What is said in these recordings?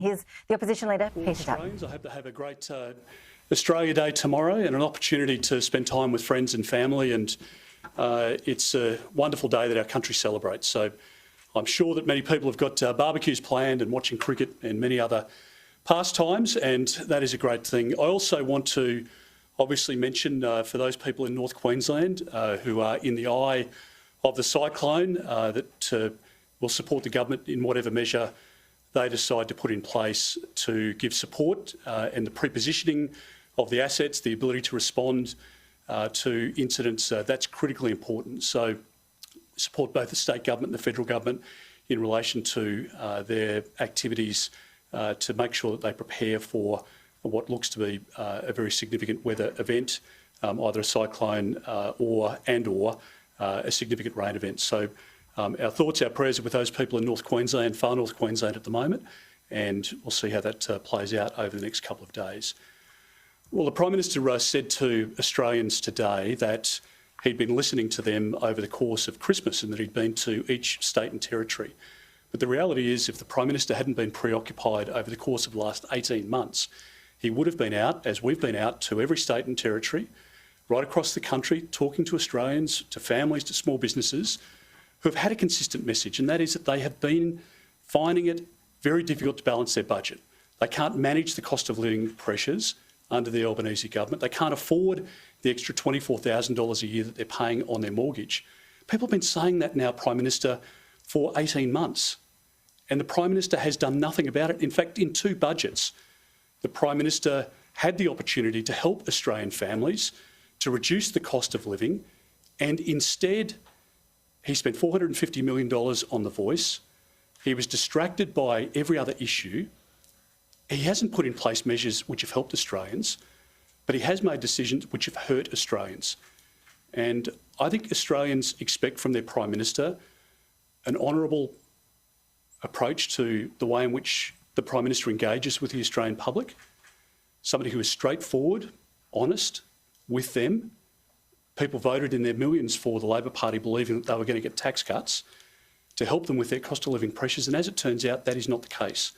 Here's the opposition leader, All Peter Dutton. Australians, I hope they have a great Australia Day tomorrow and an opportunity to spend time with friends and family, and it's a wonderful day that our country celebrates. So I'm sure that many people have got barbecues planned and watching cricket and many other pastimes, and that is a great thing. I also want to obviously mention for those people in North Queensland who are in the eye of the cyclone that will support the government in whatever measure they decide to put in place to give support and the prepositioning of the assets, the ability to respond to incidents, that's critically important. So support both the state government and the federal government in relation to their activities to make sure that they prepare for what looks to be a very significant weather event, either a cyclone or a significant rain event. So our thoughts, our prayers are with those people in North Queensland, far North Queensland at the moment, and we'll see how that plays out over the next couple of days. Well, the Prime Minister said to Australians today that he'd been listening to them over the course of Christmas and that he'd been to each state and territory. But the reality is, if the Prime Minister hadn't been preoccupied over the course of the last 18 months, he would have been out, as we've been out, to every state and territory, right across the country, talking to Australians, to families, to small businesses, who have had a consistent message, and that is that they have been finding it very difficult to balance their budget. They can't manage the cost of living pressures under the Albanese government. They can't afford the extra $24,000 a year that they're paying on their mortgage. People have been saying that now, Prime Minister, for 18 months, and the Prime Minister has done nothing about it. In fact, in 2 budgets, the Prime Minister had the opportunity to help Australian families to reduce the cost of living, and instead he spent $450 million on The Voice. He was distracted by every other issue. He hasn't put in place measures which have helped Australians, but he has made decisions which have hurt Australians. And I think Australians expect from their Prime Minister an honourable approach to the way in which the Prime Minister engages with the Australian public, somebody who is straightforward, honest with them. People voted in their millions for the Labor Party, believing that they were going to get tax cuts to help them with their cost of living pressures, and as it turns out, that is not the case.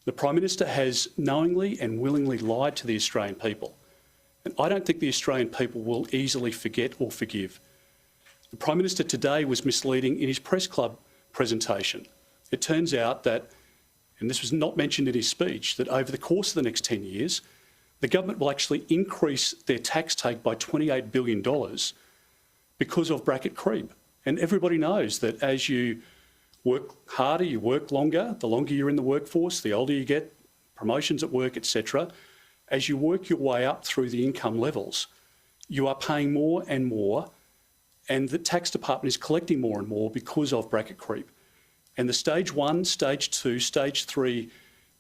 The Prime Minister has knowingly and willingly lied to the Australian people, and I don't think the Australian people will easily forget or forgive. The Prime Minister today was misleading in his press club presentation. It turns out that, and this was not mentioned in his speech, that over the course of the next 10 years, the government will actually increase their tax take by $28 billion because of bracket creep. And everybody knows that as you work harder, you work longer, the longer you're in the workforce, the older you get, promotions at work, etc. As you work your way up through the income levels, you are paying more and more, and the tax department is collecting more and more because of bracket creep. And the stage 1, stage 2, stage 3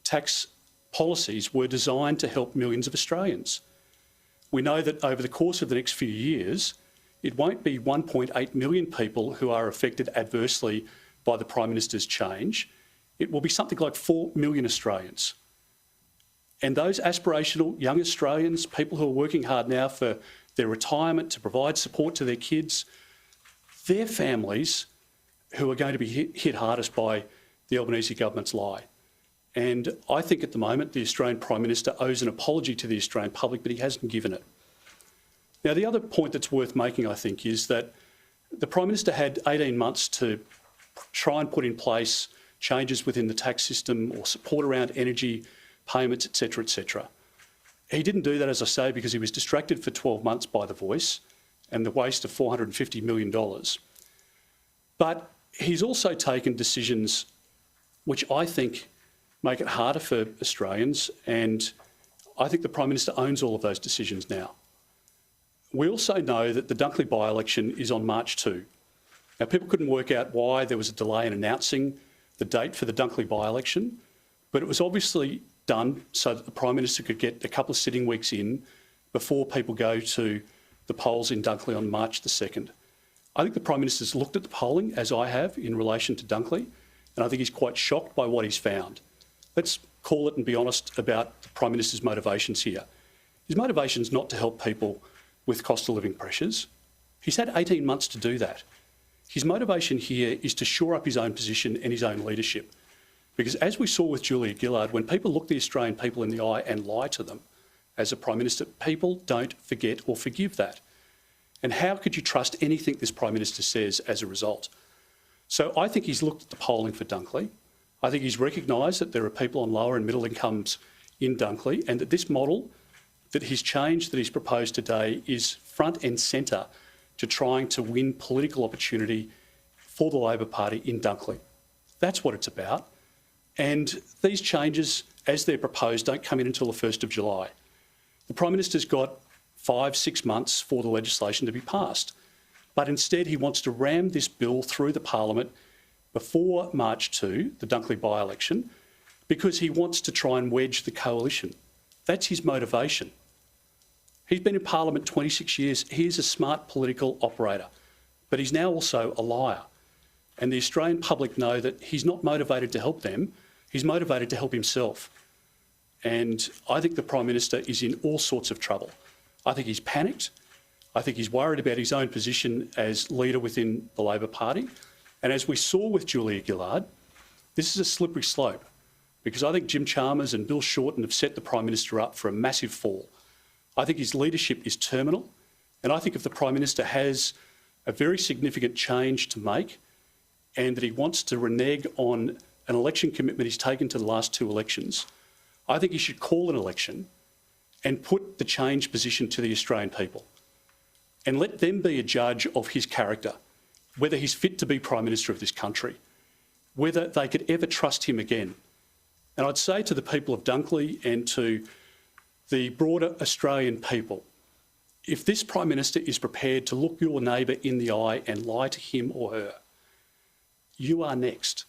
tax policies were designed to help millions of Australians. We know that over the course of the next few years, it won't be 1.8 million people who are affected adversely by the Prime Minister's change. It will be something like 4 million Australians. And those aspirational young Australians, people who are working hard now for their retirement to provide support to their kids, their families who are going to be hit hardest by the Albanese government's lie. And I think at the moment the Australian Prime Minister owes an apology to the Australian public, but he hasn't given it. Now, the other point that's worth making, I think, is that the Prime Minister had 18 months to try and put in place changes within the tax system or support around energy payments, etc., etc. He didn't do that, as I say, because he was distracted for 12 months by The Voice and the waste of $450 million. But he's also taken decisions which I think make it harder for Australians, and I think the Prime Minister owns all of those decisions now. We also know that the Dunkley by-election is on March 2. Now, people couldn't work out why there was a delay in announcing the date for the Dunkley by-election, but it was obviously done so that the Prime Minister could get a couple of sitting weeks in before people go to the polls in Dunkley on March the 2nd. I think the Prime Minister's looked at the polling, as I have, in relation to Dunkley, and I think he's quite shocked by what he's found. Let's call it and be honest about the Prime Minister's motivations here. His motivation is not to help people with cost of living pressures. He's had 18 months to do that. His motivation here is to shore up his own position and his own leadership. Because as we saw with Julia Gillard, when people look the Australian people in the eye and lie to them as a Prime Minister, people don't forget or forgive that. And how could you trust anything this Prime Minister says as a result? So I think he's looked at the polling for Dunkley. I think he's recognised that there are people on lower and middle incomes in Dunkley, and that this model, that his change that he's proposed today, is front and centre to trying to win political opportunity for the Labor Party in Dunkley. That's what it's about. And these changes, as they're proposed, don't come in until the 1st of July. The Prime Minister's got 5-6 months for the legislation to be passed. But instead, he wants to ram this bill through the Parliament before March 2, the Dunkley by-election, because he wants to try and wedge the coalition. That's his motivation. He's been in Parliament 26 years. He is a smart political operator, but he's now also a liar. And the Australian public know that he's not motivated to help them, he's motivated to help himself. And I think the Prime Minister is in all sorts of trouble. I think he's panicked. I think he's worried about his own position as leader within the Labor Party. And as we saw with Julia Gillard, this is a slippery slope, because I think Jim Chalmers and Bill Shorten have set the Prime Minister up for a massive fall. I think his leadership is terminal. And I think if the Prime Minister has a very significant change to make, and that he wants to renege on an election commitment he's taken to the last 2 elections, I think he should call an election and put the change position to the Australian people and let them be a judge of his character, whether he's fit to be Prime Minister of this country, whether they could ever trust him again. And I'd say to the people of Dunkley and to the broader Australian people, if this Prime Minister is prepared to look your neighbour in the eye and lie to him or her, you are next.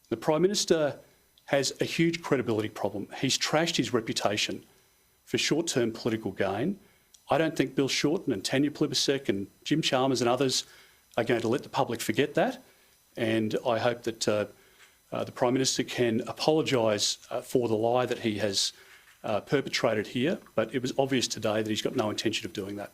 The Prime Minister has a huge credibility problem. He's trashed his reputation for short-term political gain. I don't think Bill Shorten and Tanya Plibersek and Jim Chalmers and others are going to let the public forget that. And I hope that the Prime Minister can apologise for the lie that he has perpetrated here. But it was obvious today that he's got no intention of doing that.